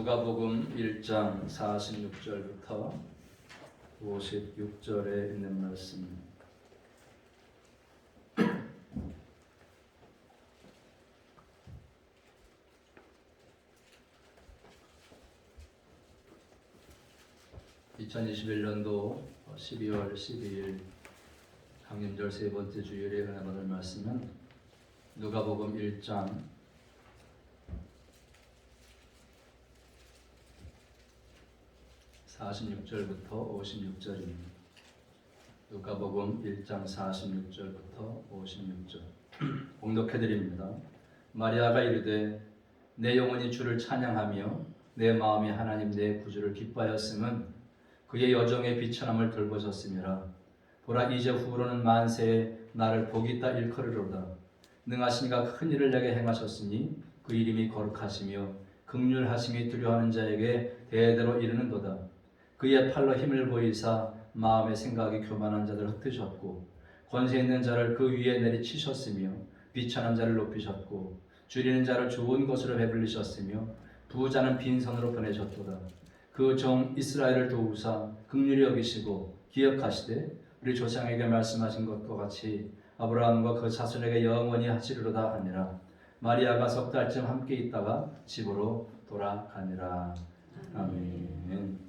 누가복음 1장 46절부터 56절에 있는 말씀. (2021년도) 12월 12일 강림절 세 번째 주일에 은혜 받을 말씀은 누가복음 1장 46절부터 56절입니다. 누가복음 1장 46절부터 56절 봉독해드립니다. 마리아가 이르되 내 영혼이 주를 찬양하며 내 마음이 하나님 내 구주를 기뻐하였음은 그의 여정의 비천함을 돌보셨음이라. 보라, 이제 후로는 만세에 나를 복이 있다 일컬으리로다. 능하신 이가 큰 일을 내게 행하셨으니 그 이름이 거룩하시며 긍휼하심이 두려워하는 자에게 대대로 이르는도다. 그의 팔로 힘을 보이사 마음의 생각이 교만한 자들을 흩으셨고 권세 있는 자를 그 위에 내리치셨으며 비천한 자를 높이셨고 줄이는 자를 좋은 것으로 배불리셨으며 부자는 빈손으로 보내셨도다. 그 종 이스라엘을 도우사 긍휼히 여기시고 기억하시되 우리 조상에게 말씀하신 것과 같이 아브라함과 그 자손에게 영원히 하시리로다 하니라. 마리아가 석 달쯤 함께 있다가 집으로 돌아가니라. 아멘.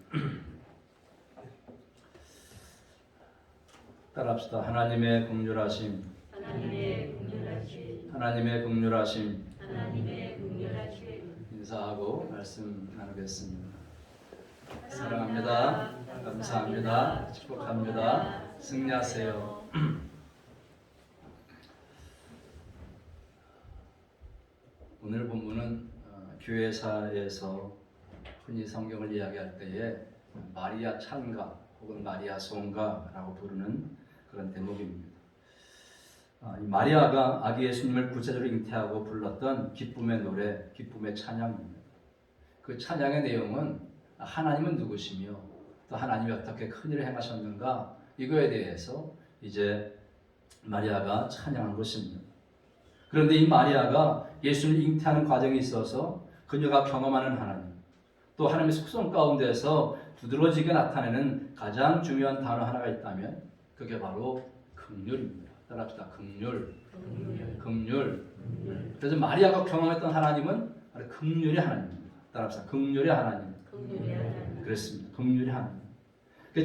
따라합시다. 하나님의 긍휼하심, 하나님의 긍휼하심, 하나님의 긍휼하심. 하나님의 긍휼하심. 인사하고 말씀 나누겠습니다. 사랑합니다. 감사합니다. 축복합니다. 승리하세요. 오늘 본문은 교회사에서 흔히 성경을 이야기할 때에 마리아 찬가 혹은 마리아 송가라고 부르는 그런 대목입니다. 이 마리아가 아기 예수님을 구체적으로 잉태하고 불렀던 기쁨의 노래, 기쁨의 찬양입니다. 그 찬양의 내용은 하나님은 누구시며 또 하나님이 어떻게 큰 일을 행하셨는가, 이거에 대해서 이제 마리아가 찬양한 것입니다. 그런데 이 마리아가 예수님을 잉태하는 과정에 있어서 그녀가 경험하는 하나님, 또 하나님의 속성 가운데서 두드러지게 나타내는 가장 중요한 단어 하나가 있다면 그게 바로 긍휼입니다. 따라합시다. 긍휼. 긍휼. 그래서 마리아가 경험했던 하나님은 바로 긍휼의 하나님입니다. 따라합시다. 긍휼의 하나님. 그렇습니다. 긍휼의 하나님.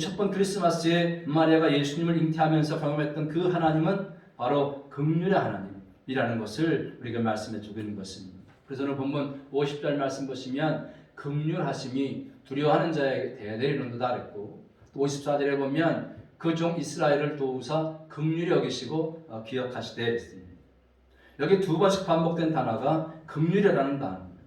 첫 번 크리스마스에 마리아가 예수님을 잉태하면서 경험했던 그 하나님은 바로 긍휼의 하나님이라는 것을 우리가 말씀해 주고 있는 것입니다. 그래서 오늘 본문 50절 말씀 보시면 긍휼하심이 두려워하는 자에게 대대히 이른도다 그랬고, 또 54절에 보면 그 종 이스라엘을 도우사 긍휼히 여기시고 기억하시되 했습니다. 여기 두 번씩 반복된 단어가 긍휼이라는 단어입니다.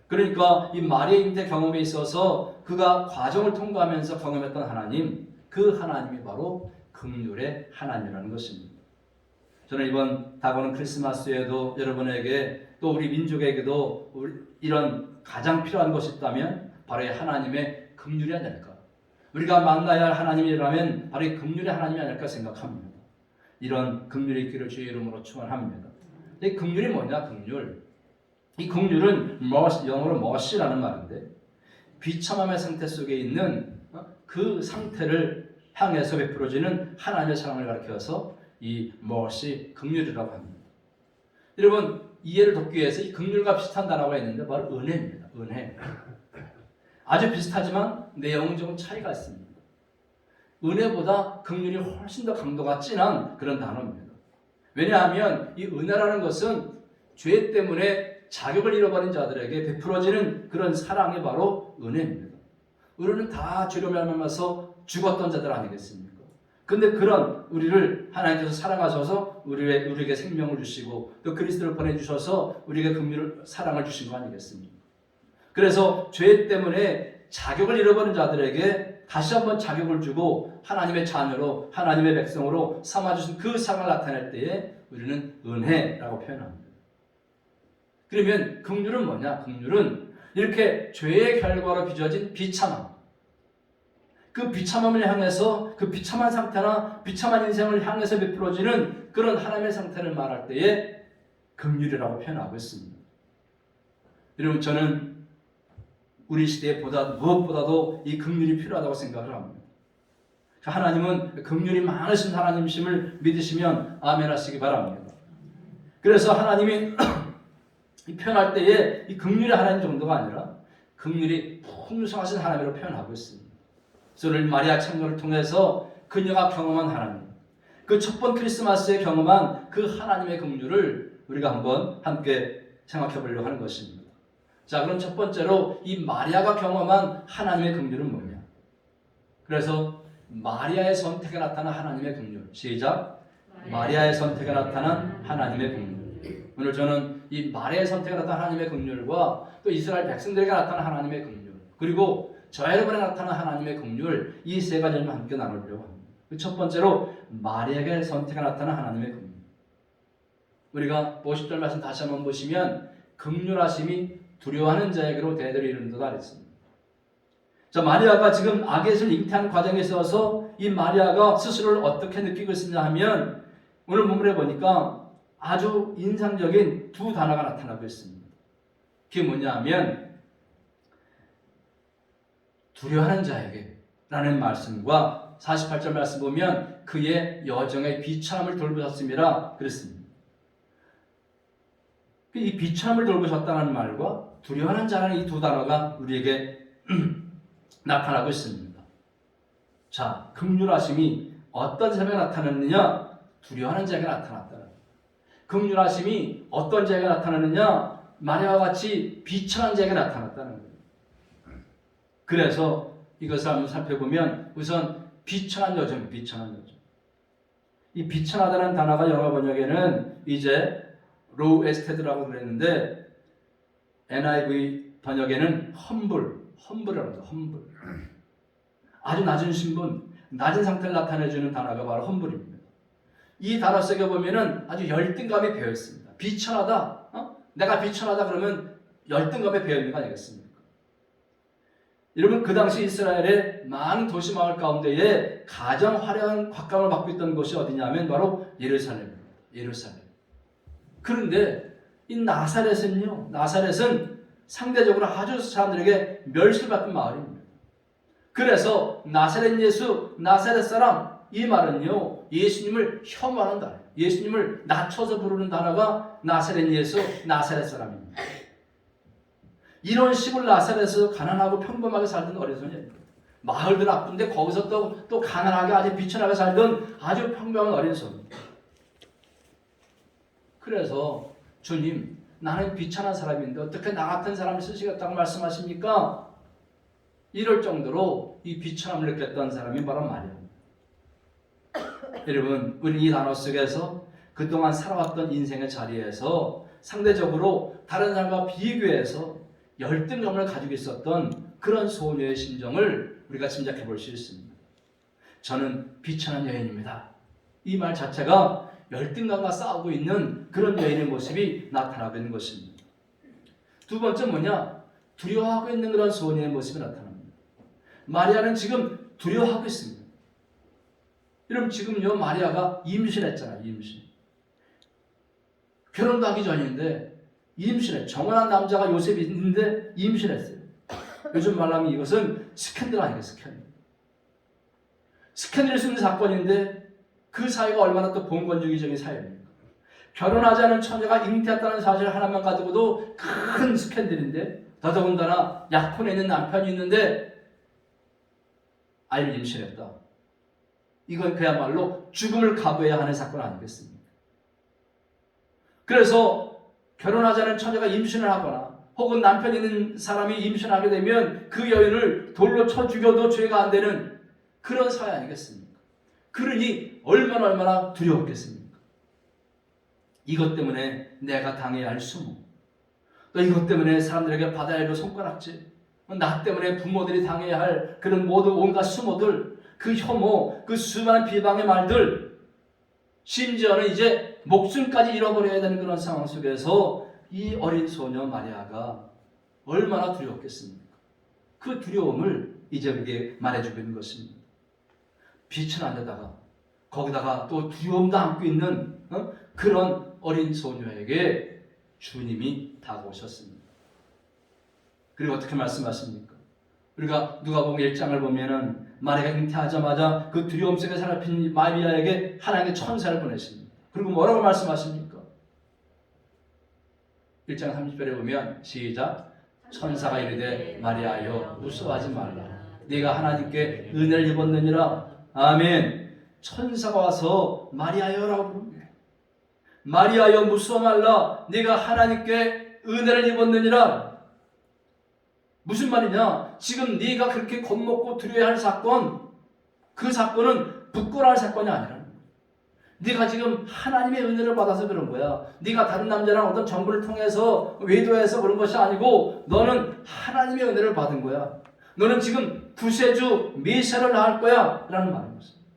그러니까 이 마리아 잉태 경험에 있어서 그가 과정을 통과하면서 경험했던 하나님, 그 하나님이 바로 긍휼의 하나님이라는 것입니다. 저는 이번 다가오는 크리스마스에도 여러분에게 또 우리 민족에게도 이런 가장 필요한 것이 있다면 바로 이 하나님의 긍휼이 아닐까. 우리가 만나야 할 하나님이라면 바로 이 긍휼의 하나님이 아닐까 생각합니다. 이런 긍휼이 있기를 주의 이름으로 축원합니다. 이 긍휼이 뭐냐? 긍휼. 이 긍휼은 영어로 mercy라는 말인데 비참함의 상태 속에 있는 그 상태를 향해서 베풀어지는 하나님의 사랑을 가리켜서 이 mercy, 긍휼이라고 합니다. 여러분, 이해를 돕기 위해서 이 긍휼과 비슷한 단어가 있는데 바로 은혜입니다. 은혜. 아주 비슷하지만 내용은 조금 차이가 있습니다. 은혜보다 긍휼이 훨씬 더 강도가 진한 그런 단어입니다. 왜냐하면 이 은혜라는 것은 죄 때문에 자격을 잃어버린 자들에게 베풀어지는 그런 사랑이 바로 은혜입니다. 우리는 다 죄로 말미암아서 죽었던 자들 아니겠습니까? 근데 그런 우리를 하나님께서 사랑하셔서 우리에게 생명을 주시고 또 그리스도를 보내주셔서 우리에게 긍휼을 사랑을 주신 거 아니겠습니까? 그래서 죄 때문에 자격을 잃어버린 자들에게 다시 한번 자격을 주고 하나님의 자녀로 하나님의 백성으로 삼아주신 그 사랑을 나타낼 때에 우리는 은혜라고 표현합니다. 그러면 긍휼은 뭐냐? 긍휼은 이렇게 죄의 결과로 빚어진 비참함, 그 비참함을 향해서 그 비참한 상태나 비참한 인생을 향해서 베풀어지는 그런 하나님의 상태를 말할 때에 긍휼이라고 표현하고 있습니다. 여러분, 저는 우리 시대에 무엇보다도 이 긍휼이 필요하다고 생각을 합니다. 하나님은 긍휼이 많으신 하나님이심을 믿으시면 아멘 하시기 바랍니다. 그래서 하나님이 표현할 때에 이 긍휼의 하나님 정도가 아니라 긍휼이 풍성하신 하나님으로 표현하고 있습니다. 그래서 오늘 마리아 창녀를 통해서 그녀가 경험한 하나님, 그 첫 번 크리스마스에 경험한 그 하나님의 긍휼을 우리가 한번 함께 생각해 보려고 하는 것입니다. 자, 그럼 첫 번째로 이 마리아가 경험한 하나님의 긍휼은 뭐냐? 그래서 마리아의 선택에 나타난 하나님의 긍휼. 시작. 마리아의 선택에 나타난 하나님의 긍휼. 오늘 저는 이 마리아의 선택에 나타난 하나님의 긍휼과 또 이스라엘 백성들에게 나타난 하나님의 긍휼, 그리고 저 여러분에 나타난 하나님의 긍휼, 이 세 가지를 함께 나누려고 합니다. 첫 번째로 마리아에게 선택에 나타난 하나님의 긍휼. 우리가 50절 말씀 다시 한번 보시면 긍휼하심이 두려워하는 자에게로 대대로 이른도다 그랬습니다. 자, 마리아가 지금 아겟을 잉태한 과정에 있어서 이 마리아가 스스로를 어떻게 느끼고 있느냐 하면 오늘 본문에 보니까 아주 인상적인 두 단어가 나타나고 있습니다. 그게 뭐냐 하면 두려워하는 자에게 라는 말씀과 48절 말씀 보면 그의 여정의 비참함을 돌보셨음이라 그랬습니다. 이 비참함을 돌보셨다는 말과 두려워하는 자라는 이 두 단어가 우리에게 나타나고 있습니다. 자, 긍휼하심이 어떤 사람에게 나타났느냐? 두려워하는 자에게 나타났다. 긍휼하심이 어떤 자에게 나타나느냐? 마리아와 같이 비천한 자에게 나타났다는 거예요. 그래서 이것을 한번 살펴보면 우선 비천한 여정, 비천한 여정. 이 비천하다는 단어가 영어 번역에는 이제 로우 에스테드라고 그랬는데 NIV 번역에는 험불이라고 합니다. 험불. 아주 낮은 신분, 낮은 상태를 나타내주는 단어가 바로 험불입니다. 이 단어 속에 보면은 아주 열등감이 배어 있습니다. 비천하다, 내가 비천하다 그러면 열등감에 배어 있는 거 아니겠습니까? 여러분, 그 당시 이스라엘의 많은 도시 마을 가운데에 가장 화려한 곽감을 받고 있던 곳이 어디냐면 바로 예루살렘입니다. 예루살렘. 그런데 이 나사렛은 상대적으로 아주 사람들에게 멸시를 받던 마을입니다. 그래서 나사렛 예수, 나사렛 사람, 이 말은요, 예수님을 혐오하는 단어, 예수님을 낮춰서 부르는 단어가 나사렛 예수, 나사렛 사람입니다. 이런 시골 나사렛에서 가난하고 평범하게 살던 어린소년입니다. 마을도 나쁜데 거기서 또 가난하게 아주 비천하게 살던 아주 평범한 어린소년. 그래서 주님, 나는 비천한 사람인데 어떻게 나 같은 사람을 쓰시겠다고 말씀하십니까? 이럴 정도로 이 비천함을 느꼈던 사람이 바로 마리아입니다. 여러분, 우리 이 단어 속에서 그동안 살아왔던 인생의 자리에서 상대적으로 다른 사람과 비교해서 열등감을 가지고 있었던 그런 소녀의 심정을 우리가 짐작해 볼 수 있습니다. 저는 비천한 여인입니다. 이 말 자체가 열등감과 싸우고 있는 그런 여인의 모습이 나타나고 있는 것입니다. 두 번째 뭐냐? 두려워하고 있는 그런 소녀의 모습이 나타납니다. 마리아는 지금 두려워하고 있습니다. 여러분, 지금요, 마리아가 임신했잖아요. 임신. 결혼도 하기 전인데 임신해. 정혼한 남자가 요셉이 있는데 임신했어요. 요즘 말하면 이것은 스캔들 아니에요. 스캔들일 수 있는 사건인데 그 사회가 얼마나 또 봉건주의적인 사회입니까? 결혼하지 않은 처녀가 잉태했다는 사실 하나만 가지고도 큰 스캔들인데 더더군다나 약혼에 있는 남편이 있는데 아이를 임신했다. 이건 그야말로 죽음을 각오해야 하는 사건 아니겠습니까? 그래서 결혼하지 않은 처녀가 임신을 하거나 혹은 남편 있는 사람이 임신하게 되면 그 여인을 돌로 쳐 죽여도 죄가 안 되는 그런 사회 아니겠습니까? 그러니 얼마나 두려웠겠습니까? 이것 때문에 내가 당해야 할 수모, 또 이것 때문에 사람들에게 받아야 할 손가락질, 나 때문에 부모들이 당해야 할 그런 모든 온갖 수모들, 그 혐오, 그 수많은 비방의 말들, 심지어는 이제 목숨까지 잃어버려야 되는 그런 상황 속에서 이 어린 소녀 마리아가 얼마나 두려웠겠습니까? 그 두려움을 이제 우리에게 말해주고 있는 것입니다. 빛은 안 되다가 거기다가 또 두려움도 안고 있는 그런 어린 소녀에게 주님이 다가오셨습니다. 그리고 어떻게 말씀하십니까? 우리가 누가복음 1장을 보면은 마리아가 잉태하자마자 그 두려움 속에 사로잡힌 마리아에게 하나님의 천사를 보내십니다. 그리고 뭐라고 말씀하십니까? 1장 30절에 보면 시작, 천사가 이르되 마리아여 무서워하지 말라, 네가 하나님께 은혜를 입었느니라. 아멘. 천사가 와서 마리아여라고 부릅니다. 마리아여 무서워 말라, 네가 하나님께 은혜를 입었느니라. 무슨 말이냐? 지금 네가 그렇게 겁먹고 두려워할 사건, 그 사건은 부끄러워할 사건이 아니라 네가 지금 하나님의 은혜를 받아서 그런 거야. 네가 다른 남자랑 어떤 정보를 통해서 외도해서 그런 것이 아니고 너는 하나님의 은혜를 받은 거야. 너는 지금 구세주 메시아를 낳을 거야 라는 말인 것입니다.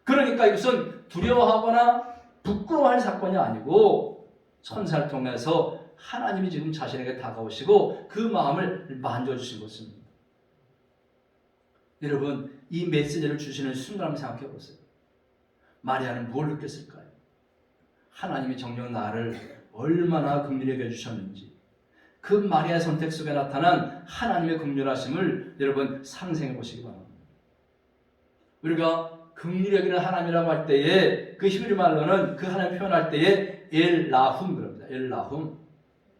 그러니까 이것은 두려워하거나 부끄러워할 사건이 아니고 천사를 통해서 하나님이 지금 자신에게 다가오시고 그 마음을 만져주신 것입니다. 여러분, 이 메시지를 주시는 순간 한번 생각해 보세요. 마리아는 뭘 느꼈을까요? 하나님이 정녕 나를 얼마나 긍휼히 여겨주셨는지, 그 마리아의 선택 속에 나타난 하나님의 긍휼하심을 여러분 상상해 보시기 바랍니다. 우리가 긍휼히 여기는 하나님이라고 할 때에 그 히브리 말로는 그 하나님 표현할 때에 엘라훔 그럽니다.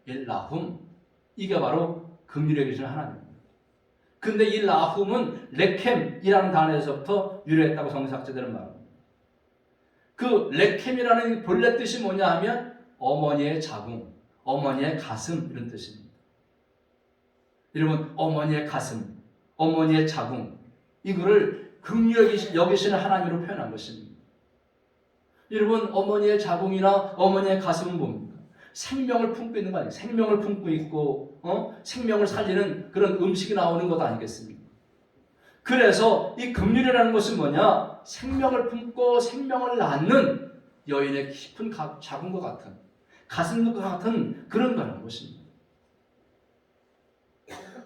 엘라훔, 이게 바로 긍휼히 여기시는 하나님입니다. 근데 이 라훔은 레켐이라는 단어에서부터 유래했다고 성서학자들은 말합니다. 그 레켐이라는 본래 뜻이 뭐냐 하면 어머니의 자궁, 어머니의 가슴 이런 뜻입니다. 여러분, 어머니의 가슴, 어머니의 자궁, 이거를 긍휼히 여기시는 하나님으로 표현한 것입니다. 여러분, 어머니의 자궁이나 어머니의 가슴은 뭡니까? 생명을 품고 있는 거 아니에요? 생명을 품고 있고 생명을 살리는 그런 음식이 나오는 것 아니겠습니까? 그래서 이 긍휼이라는 것은 뭐냐? 생명을 품고 생명을 낳는 여인의 깊은 자궁과 같은, 가슴과 같은 그런 거라는 것입니다.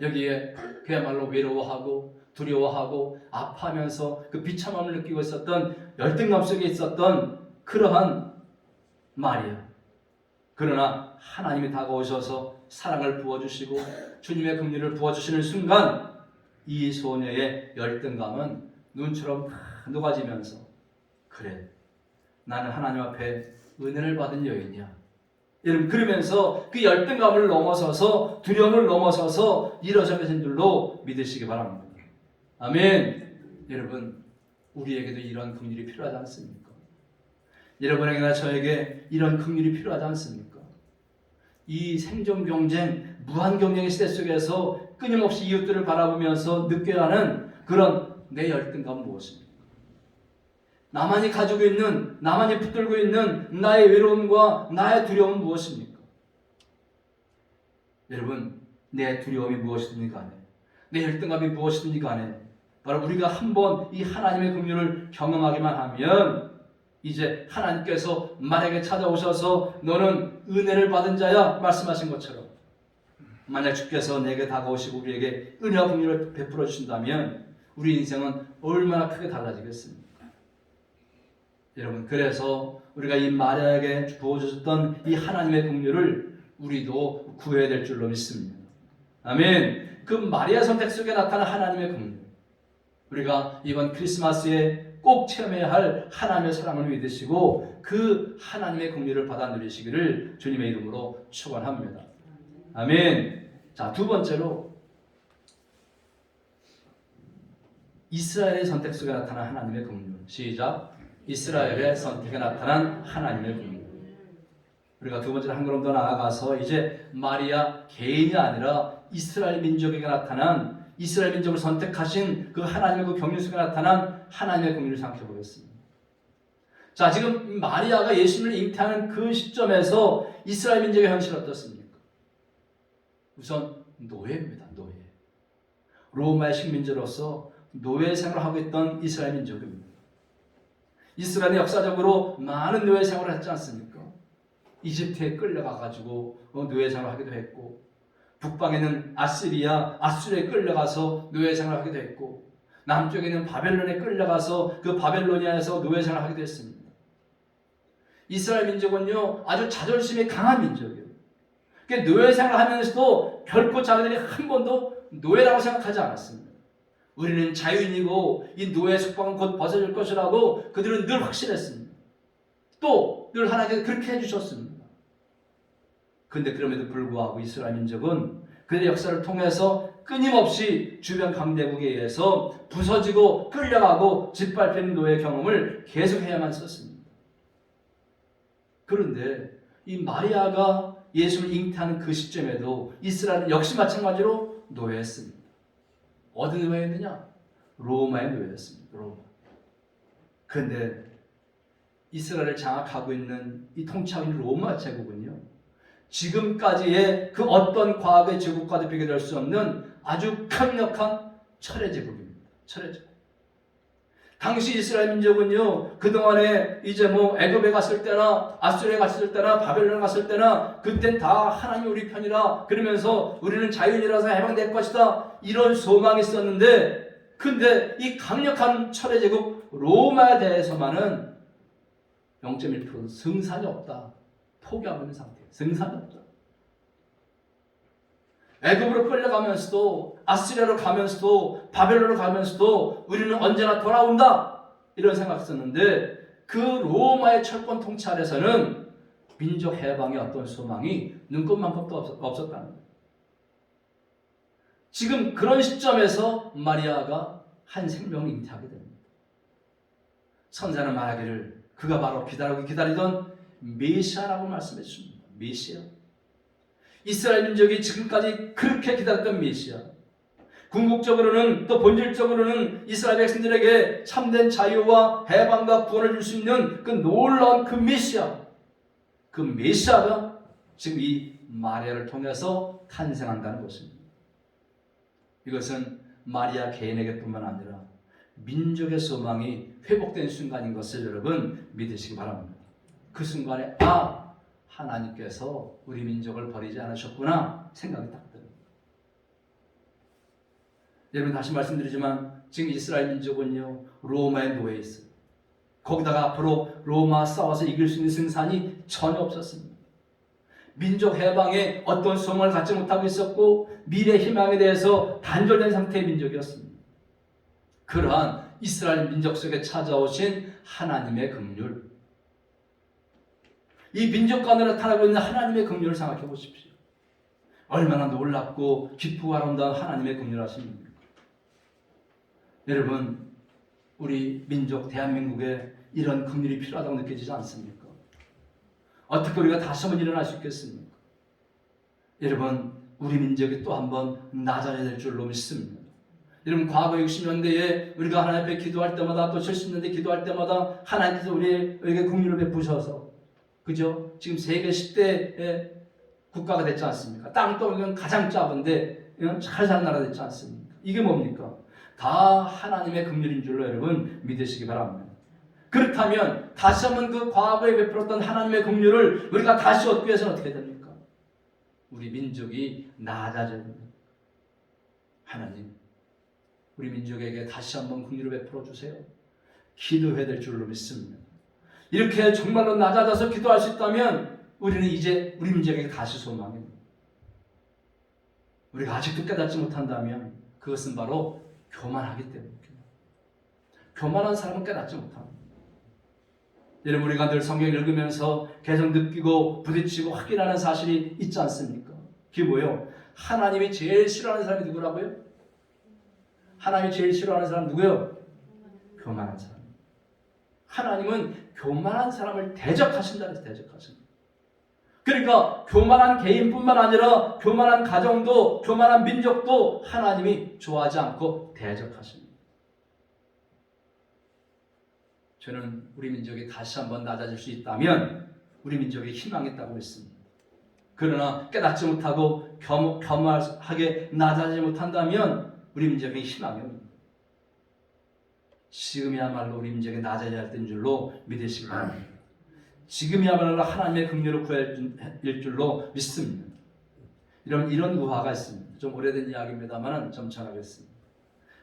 여기에 그야말로 외로워하고 두려워하고 아파하면서 그 비참함을 느끼고 있었던 열등감 속에 있었던 그러한 마리아. 그러나 하나님이 다가오셔서 사랑을 부어주시고 주님의 긍휼을 부어주시는 순간 이 소녀의 열등감은 눈처럼 다 녹아지면서, 그래, 나는 하나님 앞에 은혜를 받은 여인이야. 여러분, 그러면서 그 열등감을 넘어서서 두려움을 넘어서서 일어서게 된 줄로 믿으시기 바랍니다. 아멘. 여러분, 우리에게도 이런 긍휼이 필요하지 않습니까? 여러분에게나 저에게 이런 긍휼이 필요하지 않습니까? 이 생존 경쟁, 무한 경쟁의 시대 속에서 끊임없이 이웃들을 바라보면서 느껴야 하는 그런 내 열등감은 무엇입니까? 나만이 가지고 있는, 나만이 붙들고 있는 나의 외로움과 나의 두려움은 무엇입니까? 여러분, 내 두려움이 무엇이든지 간에, 내 열등감이 무엇이든지 간에 바로 우리가 한번 이 하나님의 긍휼을 경험하기만 하면 이제 하나님께서 만약에 찾아오셔서 너는 은혜를 받은 자야 말씀하신 것처럼, 만약 주께서 내게 다가오시고 우리에게 은혜와 긍휼을 베풀어 주신다면 우리 인생은 얼마나 크게 달라지겠습니까? 여러분, 그래서 우리가 이 마리아에게 부어주셨던 이 하나님의 긍휼을 우리도 구해야 될 줄로 믿습니다. 아멘. 그 마리아 선택 속에 나타난 하나님의 긍휼, 우리가 이번 크리스마스에 꼭 체험해야 할 하나님의 사랑을 믿으시고 그 하나님의 긍휼을 받아 누리시기를 주님의 이름으로 축원합니다. 아멘. 자, 두 번째로 이스라엘의 선택 속에 나타난 하나님의 긍휼. 시작. 이스라엘의 선택에 나타난 하나님의 긍휼. 우리가 두 번째로 한 걸음 더 나아가서 이제 마리아 개인이 아니라 이스라엘 민족에게 나타난, 이스라엘 민족을 선택하신 그 하나님의 그 긍휼 속에 나타난 하나님의 긍휼을 생각해 보겠습니다. 자, 지금 마리아가 예수님을 잉태하는 그 시점에서 이스라엘 민족의 현실은 어떻습니까? 우선 노예입니다. 노예. 로마의 식민지로서 노예 생활을 하고 있던 이스라엘 민족입니다. 이스라엘은 역사적으로 많은 노예 생활을 했지 않습니까? 이집트에 끌려가가지고 노예 생활을 하기도 했고, 북방에는 아수리에 끌려가서 노예 생활을 하기도 했고, 남쪽에는 바벨론에 끌려가서 그 바벨로니아에서 노예 생활을 하기도 했습니다. 이스라엘 민족은요, 아주 자존심이 강한 민족이에요. 노예 생활하면서도 결코 자기들이 한 번도 노예라고 생각하지 않았습니다. 우리는 자유인이고 이 노예 속박은 곧 벗어질 것이라고 그들은 늘 확신했습니다. 또 늘 하나님께서 그렇게 해주셨습니다. 그런데 그럼에도 불구하고 이스라엘 민족은 그들의 역사를 통해서 끊임없이 주변 강대국에 의해서 부서지고 끌려가고 짓밟히는 노예 경험을 계속해야만 썼습니다. 그런데 이 마리아가 예수를 잉태하는 그 시점에도 이스라엘은 역시 마찬가지로 노예였습니다. 어디 노예였느냐? 로마의 노예였습니다. 로마. 그런데 이스라엘을 장악하고 있는 이 통치하고 있는 로마 제국은요, 지금까지의 그 어떤 과거의 제국과도 비교될 수 없는 아주 강력한 철의 제국입니다. 철의 제국. 당시 이스라엘 민족은요, 그동안에 이제 애굽에 갔을 때나 아수르에 갔을 때나 바벨론에 갔을 때나 그땐 다 하나님 우리 편이라 그러면서 우리는 자유인이라서 해방될 것이다 이런 소망이 있었는데, 근데 이 강력한 철의 제국 로마에 대해서만은 0.1% 승산이 없다. 포기하고 있는 상태. 승산이 없다. 애굽으로 끌려가면서도 아시리아로 가면서도 바벨론으로 가면서도 우리는 언제나 돌아온다 이런 생각했었는데, 그 로마의 철권 통치 아래서는 민족 해방의 어떤 소망이 눈꽃만큼도 없었다는 거예요. 지금 그런 시점에서 마리아가 한 생명을 잉태하게 됩니다. 선자는 말하기를 그가 바로 기다리던 메시아라고 말씀해 주십니다. 메시아. 이스라엘 민족이 지금까지 그렇게 기다렸던 메시아. 궁극적으로는 또 본질적으로는 이스라엘 백성들에게 참된 자유와 해방과 구원을 줄 수 있는 그 놀라운 그 메시아. 그 메시아가 지금 이 마리아를 통해서 탄생한다는 것입니다. 이것은 마리아 개인에게뿐만 아니라 민족의 소망이 회복된 순간인 것을 여러분 믿으시기 바랍니다. 그 순간에 하나님께서 우리 민족을 버리지 않으셨구나 생각이 딱 듭니다. 여러분 다시 말씀드리지만 지금 이스라엘 민족은요 로마의 노예에 있어요. 거기다가 앞으로 로마 싸워서 이길 수 있는 승산이 전혀 없었습니다. 민족 해방에 어떤 소망을 갖지 못하고 있었고 미래 희망에 대해서 단절된 상태의 민족이었습니다. 그러한 이스라엘 민족 속에 찾아오신 하나님의 긍휼, 이 민족 가운데 나타나고 있는 하나님의 긍휼을 생각해 보십시오. 얼마나 놀랍고 기쁘고 아름다운 하나님의 긍휼하십니까? 여러분, 우리 민족 대한민국에 이런 긍휼이 필요하다고 느껴지지 않습니까? 어떻게 우리가 다시 한번 일어날 수 있겠습니까? 여러분, 우리 민족이 또 한번 나아져야 될 줄로 믿습니다. 여러분, 과거 60년대에 우리가 하나님 앞에 기도할 때마다 또 70년대 기도할 때마다 하나님께서 우리에게 긍휼을 베푸셔서, 그죠? 지금 세계 10대의 국가가 됐지 않습니까? 땅덩이는 가장 작은데 잘 사는 나라 됐지 않습니까? 이게 뭡니까? 다 하나님의 긍휼인 줄로 여러분 믿으시기 바랍니다. 그렇다면 다시 한번 그 과거에 베풀었던 하나님의 긍휼을 우리가 다시 얻기 위해서는 어떻게 됩니까? 우리 민족이 나아져야 됩니다. 하나님, 우리 민족에게 다시 한번 긍휼을 베풀어 주세요. 기도해야 될 줄로 믿습니다. 이렇게 정말로 낮아져서 기도할 수 있다면 우리는 이제 우리 민족에게 다시 소망입니다. 우리가 아직도 깨닫지 못한다면 그것은 바로 교만하기 때문입니다. 교만한 사람은 깨닫지 못합니다. 여러분, 우리가 늘 성경을 읽으면서 계속 느끼고 부딪히고 확인하는 사실이 있지 않습니까? 그게 뭐예요? 하나님이 제일 싫어하는 사람이 누구라고요? 하나님이 제일 싫어하는 사람 누구예요? 교만한 사람. 하나님은 교만한 사람을 대적하신다 해서 대적하십니다. 그러니까 교만한 개인뿐만 아니라 교만한 가정도, 교만한 민족도 하나님이 좋아하지 않고 대적하십니다. 저는 우리 민족이 다시 한번 낮아질 수 있다면 우리 민족이 희망이 있다고 믿습니다. 그러나 깨닫지 못하고 겸허하게 낮아지지 못한다면 우리 민족의 희망이 없습니다. 지금이야말로 우리 민족이 낮아져야 할 때인 줄로 믿으시기 바랍니다. 지금이야말로 하나님의 긍휼을 구할 줄로 믿습니다. 이런 우화가 있습니다. 좀 오래된 이야기입니다만 좀 전하겠습니다.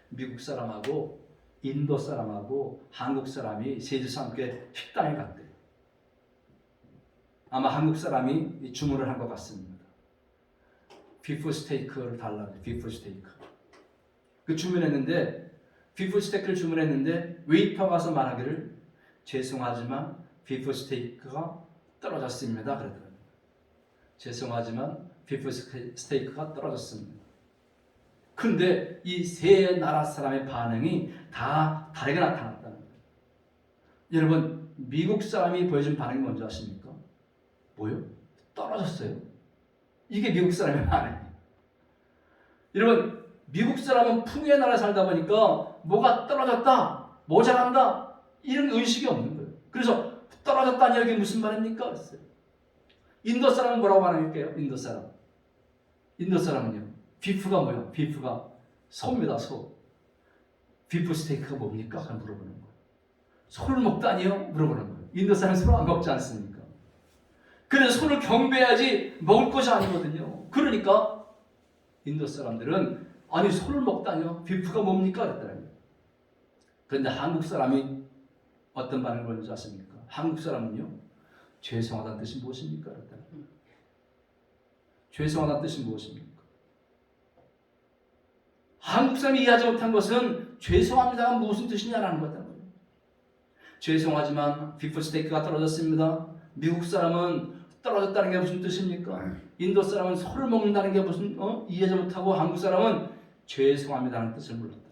미국 사람하고 인도 사람하고 한국 사람이 셋이서 함께 식당에 갔대요. 아마 한국 사람이 주문을 한 것 같습니다. 비프 스테이크를 달라. 비프 스테이크. 그 주문했는데 비프 스테이크를 주문했는데 웨이터 가서 말하기를 죄송하지만 비프 스테이크가 떨어졌습니다. 그러더라고요. 죄송하지만 비프 스테이크가 떨어졌습니다. 근데 이 세 나라 사람의 반응이 다 다르게 나타났다는 거예요. 여러분, 미국 사람이 보여준 반응이 뭔지 아십니까? 뭐요? 떨어졌어요. 이게 미국 사람의 반응이에요. 여러분, 미국 사람은 풍요의 나라에 살다 보니까 뭐가 떨어졌다, 모자란다 이런 의식이 없는 거예요. 그래서 떨어졌다니 이게 무슨 말입니까? 그랬어요. 인도 사람은 뭐라고 반응할게요? 인도 사람은요. 비프가 뭐예요? 비프가 소입니다. 소. 비프 스테이크가 뭡니까? 그냥 물어보는 거예요. 소를 먹다니요? 물어보는 거예요. 인도 사람은 소를 안 먹지 않습니까? 그래서 소를 경배해야지 먹을 것이 아니거든요. 그러니까 인도 사람들은 아니 소를 먹다니요? 비프가 뭡니까? 그랬더라고요. 그런데 한국 사람이 어떤 반응을 보는지 아십니까? 한국 사람은요. 죄송하다는 뜻이 무엇입니까? 그랬더라고요. 죄송하다는 뜻이 무엇입니까? 한국 사람이 이해하지 못한 것은 죄송합니다가 무슨 뜻이냐라는 거다. 죄송하지만 비프 스테이크가 떨어졌습니다. 미국 사람은 떨어졌다는 게 무슨 뜻입니까? 인도 사람은 소를 먹는다는 게 무슨 이해하지 못하고 한국 사람은 죄송합니다는 뜻을 몰랐다.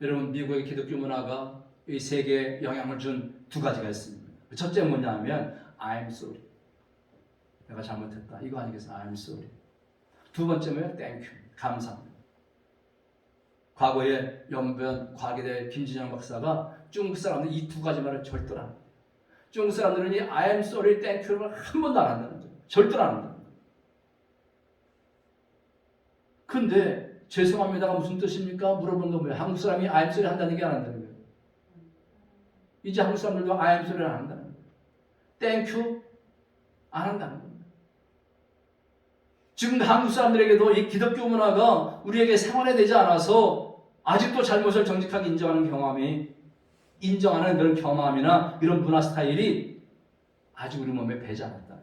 여러분, 미국의 기독교 문화가 이 세계에 영향을 준 두 가지가 있습니다. 첫째 뭐냐면 I'm sorry. 내가 잘못했다. 이거 아니겠어요? I'm sorry. 두 번째 뭐예요? Thank you. 감사합니다. 과거에 연변 과기대 김진영 박사가 중국 사람들 이 두 가지 말을 절대로 안 해요. 중국 사람들은 이 I am sorry, thank you를 한 번도 안 한다는 거예요. 절대로 안 한다는 거예요. 근데 죄송합니다가 무슨 뜻입니까? 물어본 건 뭐예요? 한국 사람이 I am sorry 한다는 얘기 안 한다는 거예요. 이제 한국 사람들도 I am sorry를 안 한다는 거예요. Thank you 안 한다는 거예요. 지금 한국 사람들에게도 이 기독교 문화가 우리에게 생활화되지 않아서 아직도 잘못을 정직하게 인정하는 그런 경험이나 이런 문화 스타일이 아직 우리 몸에 배지 않았다.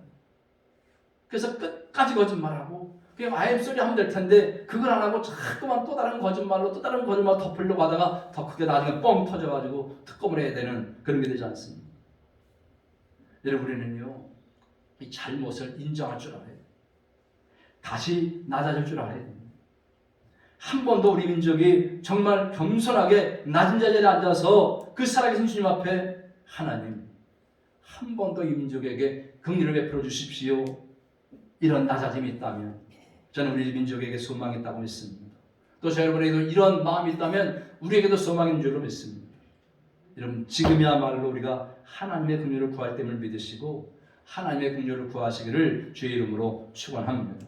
그래서 끝까지 거짓말하고 그냥 I am sorry 하면 될 텐데 그걸 안 하고 자꾸만 또 다른 거짓말로 또 다른 거짓말 덮으려고 하다가 더 크게 나중에 뻥 터져가지고 특검을 해야 되는 그런 게 되지 않습니다. 여러분, 우리는요 이 잘못을 인정할 줄 알아요. 다시 낮아질 줄 알아야 됩니다. 한 번도 우리 민족이 정말 겸손하게 낮은 자리에 앉아서 그 살아계신 주님 앞에 하나님 한 번도 이 민족에게 긍휼을 베풀어 주십시오. 이런 낮아짐이 있다면 저는 우리 민족에게 소망이 있다고 믿습니다. 또 저 여러분에게도 이런 마음이 있다면 우리에게도 소망이 있는 줄로 믿습니다. 여러분, 지금이야말로 우리가 하나님의 긍휼을 구할 때를 믿으시고 하나님의 긍휼을 구하시기를 주의 이름으로 축원합니다.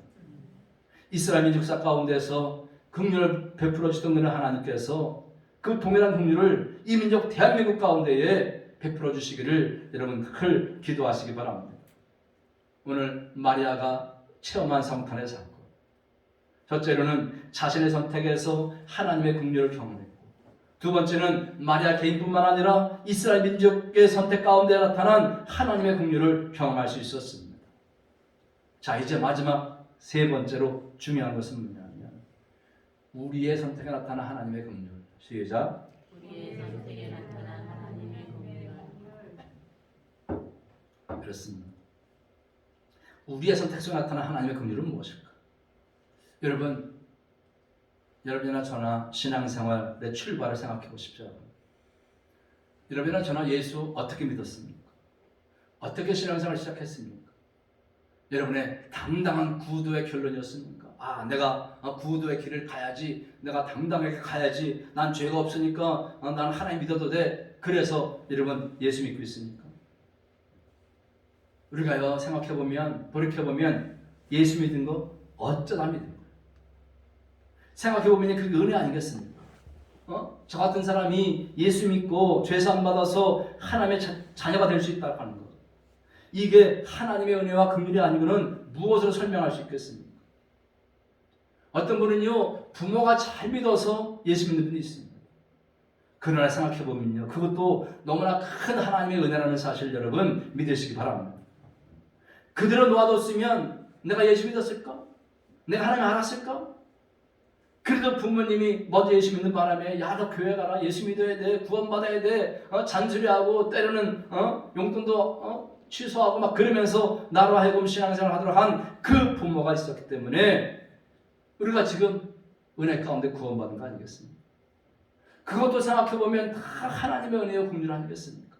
이스라엘 민족사 가운데서 긍휼을 베풀어 주시던 그는 하나님께서 그 동일한 긍휼을 이 민족 대한민국 가운데에 베풀어 주시기를 여러분 늘 기도하시기 바랍니다. 오늘 마리아가 체험한 성탄의 사건, 첫째로는 자신의 선택에서 하나님의 긍휼을 경험했고, 두 번째는 마리아 개인뿐만 아니라 이스라엘 민족의 선택 가운데 나타난 하나님의 긍휼을 경험할 수 있었습니다. 자, 이제 마지막 세 번째로 중요한 것은 뭐냐면 우리의 선택에 나타난 하나님의 긍휼. 시작. 우리의 선택에 나타난 하나님의 긍휼. 그렇습니다. 우리의 선택 속에 나타난 하나님의 긍휼은 무엇일까? 여러분이나 저나 신앙생활의 출발을 생각해 보십시오. 여러분이나 저나 예수 어떻게 믿었습니까? 어떻게 신앙생활을 시작했습니까? 여러분의 당당한 구도의 결론이었습니까? 내가 구도의 길을 가야지, 내가 당당하게 가야지, 난 죄가 없으니까 난 하나님 믿어도 돼. 그래서 여러분 예수 믿고 있습니까? 우리가요 생각해보면, 돌이켜보면 예수 믿은 거 어쩌다 믿은 거예요. 생각해보면 그게 은혜 아니겠습니까? 저 같은 사람이 예수 믿고 죄사함 받아서 하나님의 자녀가 될 수 있다고 하는 거, 이게 하나님의 은혜와 긍휼이 아니고는 무엇으로 설명할 수 있겠습니까? 어떤 분은요 부모가 잘 믿어서 예수 믿는 분이 있습니다. 그러나 생각해보면요 그것도 너무나 큰 하나님의 은혜라는 사실 여러분 믿으시기 바랍니다. 그대로 놓아뒀으면 내가 예수 믿었을까? 내가 하나님 알았을까? 그래도 부모님이 먼저 예수 믿는 바람에 야, 너 교회 가라, 예수 믿어야 돼, 구원받아야 돼, 잔소리하고 때로는 용돈도 취소하고 막 그러면서 나로 하여금 신앙생활 하도록 한 그 부모가 있었기 때문에 우리가 지금 은혜 가운데 구원받은 거 아니겠습니까? 그것도 생각해보면 다 하나님의 은혜요 긍휼 아니겠습니까?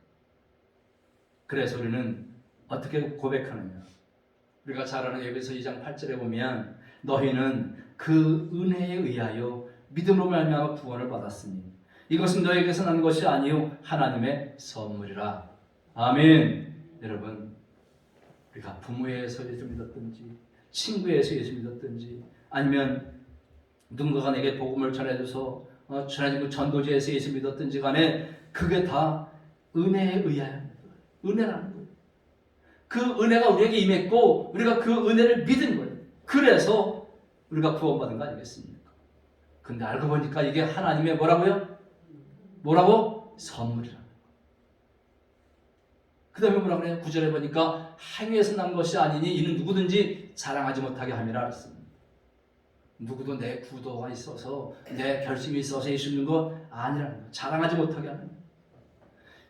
그래서 우리는 어떻게 고백하느냐? 우리가 잘 아는 에베소 2장 8절에 보면 너희는 그 은혜에 의하여 믿음으로 말미암아 구원을 받았으니 이것은 너에게서 난 것이 아니요 하나님의 선물이라. 아멘. 여러분, 우리가 부모에서 예수 믿었든지 친구에서 예수 믿었든지 아니면 누군가가 내게 복음을 전해줘서 전해진 그 전도지에서 예수 믿었든지 간에 그게 다 은혜에 의하여 은혜라는 거예요. 그 은혜가 우리에게 임했고 우리가 그 은혜를 믿은 거예요. 그래서 우리가 구원받은 거 아니겠습니까? 근데 알고 보니까 이게 하나님의 뭐라고요? 뭐라고? 선물이라는 거예요. 그 다음에 뭐라 그래요? 9절에 보니까 행위에서 난 것이 아니니 이는 누구든지 자랑하지 못하게 함이라 했습니다. 누구도 내 구도가 있어서 내 결심이 있어서 예수 믿는 것 아니라는 거예요. 자랑하지 못하게 하는 거예요.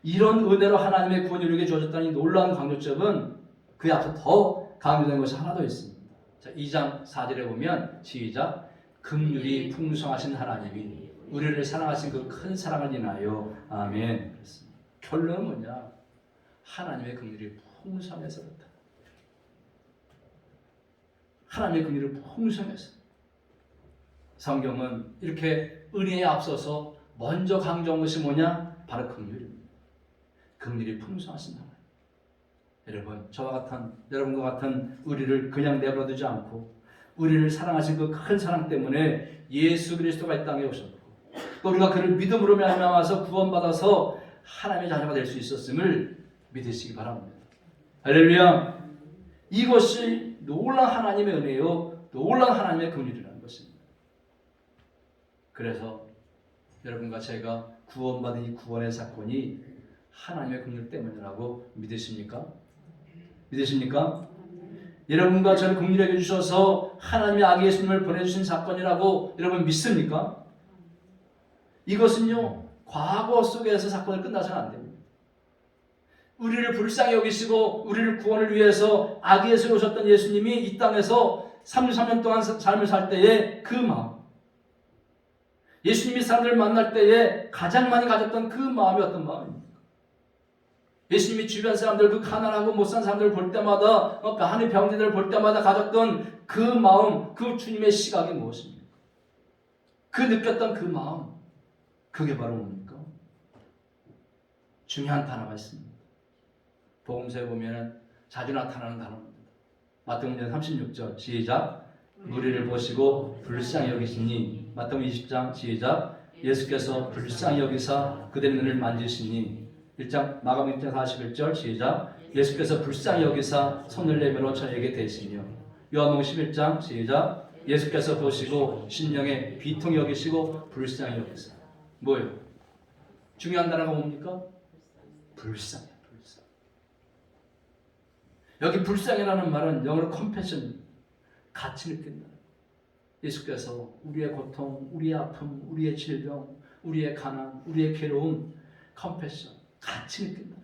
이런 은혜로 하나님의 구원이 우리에게 주어졌다는 이 놀라운 강조점은 그에 앞서 더 강조된 것이 하나 더 있습니다. 자, 2장 4절에 보면 시작. 긍휼이 풍성하신 하나님이 우리를 사랑하신 그 큰 사랑을 인하여 아멘. 그렇습니다. 결론은 뭐냐? 하나님의 긍휼이 풍성해서 그렇다. 하나님의 긍휼이 풍성해서. 성경은 이렇게 은혜에 앞서서 먼저 강조한 것이 뭐냐? 바로 긍휼입니다. 긍휼이 풍성하신 하나님. 여러분, 저와 같은 여러분과 같은 우리를 그냥 내버려두지 않고 우리를 사랑하신 그 큰 사랑 때문에 예수 그리스도가 이 땅에 오셨고 또 우리가 그를 믿음으로 말미암아서 구원받아서 하나님의 자녀가 될 수 있었음을 믿으시기 바랍니다. 할렐루야. 이것이 놀라운 하나님의 은혜요 놀라운 하나님의 긍휼이라는 것입니다. 그래서 여러분과 제가 구원받은 이 구원의 사건이 하나님의 긍휼 때문이라고 믿으십니까? 믿으십니까? 여러분과 저를 긍휼하게 주셔서 하나님의 아기 예수님을 보내주신 사건이라고 여러분 믿습니까? 이것은요 과거 속에서 사건을 끝나서는 안 됩니다. 우리를 불쌍히 여기시고 우리를 구원을 위해서 아기 예수로 오셨던 예수님이 이 땅에서 33년 동안 삶을 살 때의 그 마음, 예수님이 사람들을 만날 때에 가장 많이 가졌던 그 마음이 어떤 마음입니까? 예수님이 주변 사람들, 그 가난하고 못 산 사람들을 볼 때마다, 많은 병자들을 볼 때마다 가졌던 그 마음, 그 주님의 시각이 무엇입니까? 그 느꼈던 그 마음, 그게 바로 뭡니까? 중요한 단어가 있습니다. 복음서에 보면 자주 나타나는 단어입니다. 마태복음 36절 시작. 우리를 보시고 불쌍히 여기시니. 마태복음 20장 시작. 예수께서 불쌍히 여기사 그들의 눈을 만지시니. 1장 마가복음 1장 41절 시작. 예수께서 불쌍히 여기사 손을 내밀어 저에게 대시며. 요한복음 11장 시작. 예수께서 보시고 심령에 비통히 여기시고 불쌍히 여기사. 뭐예요? 중요한 단어가 뭡니까? 불쌍해. 불쌍. 여기 불쌍이라는 말은 영어로 compassion, 같이 느낀다. 예수께서 우리의 고통, 우리의 아픔, 우리의 질병, 우리의 가난, 우리의 괴로움, compassion, 같이 느낀다.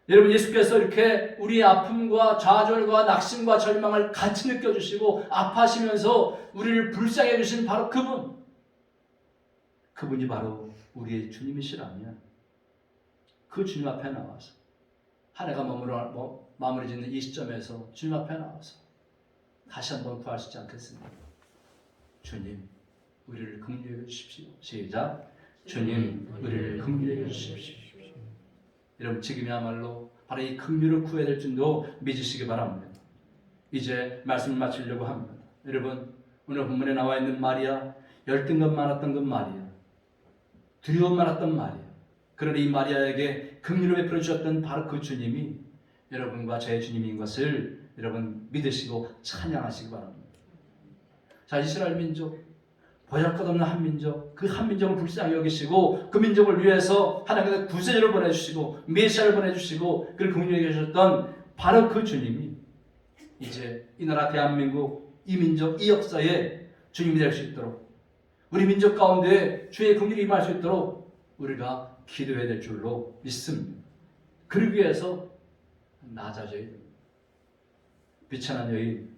여러분, 예수께서 이렇게 우리의 아픔과 좌절과 낙심과 절망을 같이 느껴주시고 아파하시면서 우리를 불쌍히 해주신 바로 그분이 바로 우리의 주님이시라면 그 주님 앞에 나와서 한 해가 마무리 짓는 이 시점에서 주님 앞에 나와서 다시 한번 구하시지 않겠습니까? 주님, 우리를 긍휼히 주십시오. 시작. 주님, 우리를 긍휼히 주십시오. 여러분, 지금이야말로 바로 이 긍휼을 구해야 될 줄도 믿으시기 바랍니다. 이제 말씀을 마치려고 합니다. 여러분, 오늘 본문에 나와 있는 마리아, 열등감 많았던 그 마리아, 두려움 많았던 마리아, 그러나 이 마리아에게 긍휼을 베풀어 주셨던 바로 그 주님이 여러분과 제 주님인 것을 여러분 믿으시고 찬양하시기 바랍니다. 자, 이스라엘 민족, 보잘것없는 한 민족, 그 한 민족을 불쌍히 여기시고 그 민족을 위해서 하나님께서 구세주를 보내주시고 메시아를 보내주시고 그를 긍휼히 여기셨던 바로 그 주님이 이제 이 나라 대한민국, 이 민족, 이 역사에 주님이 될 수 있도록, 우리 민족 가운데 주의 긍휼이 임할 수 있도록 우리가 기도해야 될 줄로 믿습니다. 그러기 위해서 낮아져야 됩니다. 비천한 여인,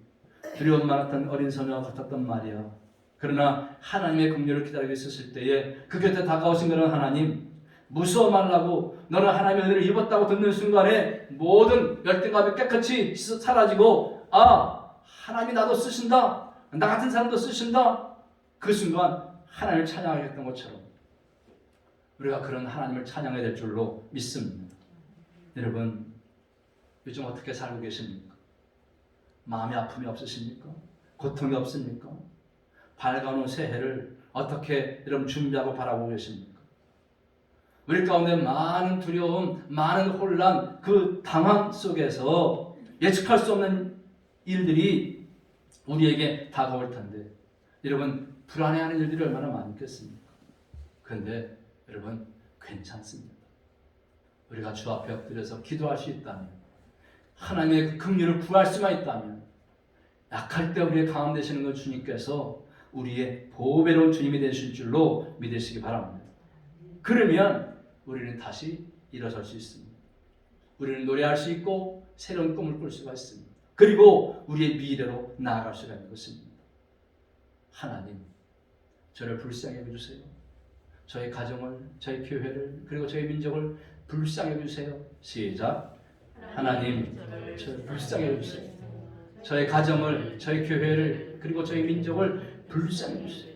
두려움 많았던 어린 소녀와 같았던 마리아, 그러나 하나님의 긍휼을 기다리고 있었을 때에 그 곁에 다가오신 그런 하나님, 무서워 말라고, 너는 하나님의 은혜를 입었다고 듣는 순간에 모든 열등감이 깨끗이 사라지고, 아, 하나님이 나도 쓰신다, 나 같은 사람도 쓰신다. 그 순간 하나님을 찬양하겠던 것처럼 우리가 그런 하나님을 찬양해야 될 줄로 믿습니다. 여러분, 요즘 어떻게 살고 계십니까? 마음의 아픔이 없으십니까? 고통이 없습니까? 밝아오는 새해를 어떻게 여러분 준비하고 바라보고 계십니까? 우리 가운데 많은 두려움, 많은 혼란, 그 당황 속에서 예측할 수 없는 일들이 우리에게 다가올 텐데, 여러분 불안해하는 일들이 얼마나 많겠습니까? 그런데 여러분 괜찮습니다. 우리가 주 앞에 엎드려서 기도할 수 있다면, 하나님의 그 긍휼을 구할 수만 있다면, 약할 때 우리의 강함 되시는 것 주님께서 우리의 보배로운 주님이 되실 줄로 믿으시기 바랍니다. 그러면 우리는 다시 일어설 수 있습니다. 우리는 노래할 수 있고 새로운 꿈을 꿀 수가 있습니다. 그리고 우리의 미래로 나아갈 수가 있는 것입니다. 하나님, 저를 불쌍히 여겨주세요. 저희 가정을, 저희 교회를, 그리고 저희 민족을 불쌍히 여겨주세요. 시작. 하나님, 저를 불쌍히 여겨주세요. 저희 가정을, 저희 교회를, 그리고 저희 민족을 불쌍히 여겨주세요.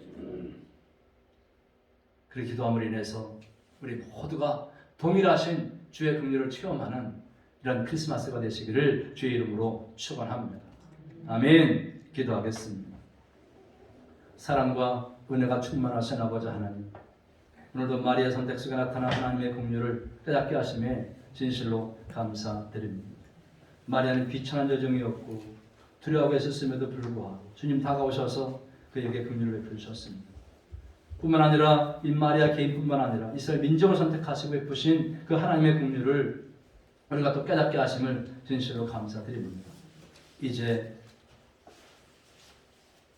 그렇게 기도함으로 인해서 우리 모두가 동일하신 주의 긍휼을 체험하는 이런 크리스마스가 되시기를 주의 이름으로 축원합니다. 아멘. 기도하겠습니다. 사랑과 은혜가 충만하신 아버지 하나님, 오늘도 마리아 선택 속에 나타난 하나님의 긍휼을 깨닫게 하심에 진실로 감사드립니다. 마리아는 비천한 여정이었고 두려워하고 있었음에도 불구하고 주님 다가오셔서 그에게 긍휼을 베풀어 주셨습니다. 뿐만 아니라 이 마리아 개인뿐만 아니라 이스라엘 민족을 선택하시고 베푸신 그 하나님의 긍휼을 우리가 또 깨닫게 하심을 진실로 감사드립니다. 이제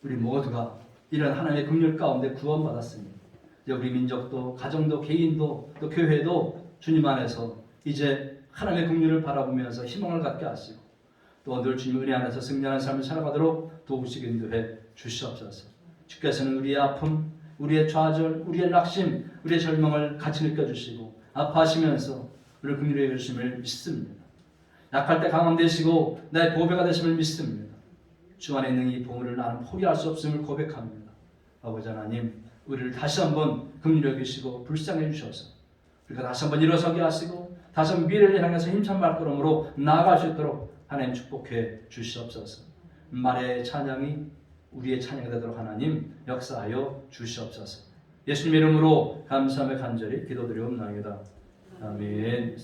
우리 모두가 이런 하나님의 긍휼 가운데 구원받았습니다. 이제 우리 민족도, 가정도, 개인도, 또 교회도 주님 안에서 이제 하나님의 긍휼을 바라보면서 희망을 갖게 하시고 또 늘 주님 은혜 안에서 승리하는 삶을 살아가도록 도우시기 인도해 주시옵소서. 주께서는 우리의 아픔, 우리의 좌절, 우리의 낙심, 우리의 절망을 같이 느껴주시고 아파하시면서 우리를 긍휼히 여기심을 믿습니다. 약할 때 강함 되시고 나의 보배가 되심을 믿습니다. 주 안에 있는 이 보물을 나는 포기할 수 없음을 고백합니다. 아버지 하나님, 우리를 다시 한번 긍휼히 여기시고 불쌍해 주셔서 우리가 다시 한번 일어서게 하시고 다시 한번 미래를 향해서 힘찬 발걸음으로 나아갈 수 있도록 하나님 축복해 주시옵소서. 말의 찬양이 우리의 찬양이 되도록 하나님 역사하여 주시옵소서. 예수님 이름으로 감사하며 간절히 기도드리옵나이다. 아멘.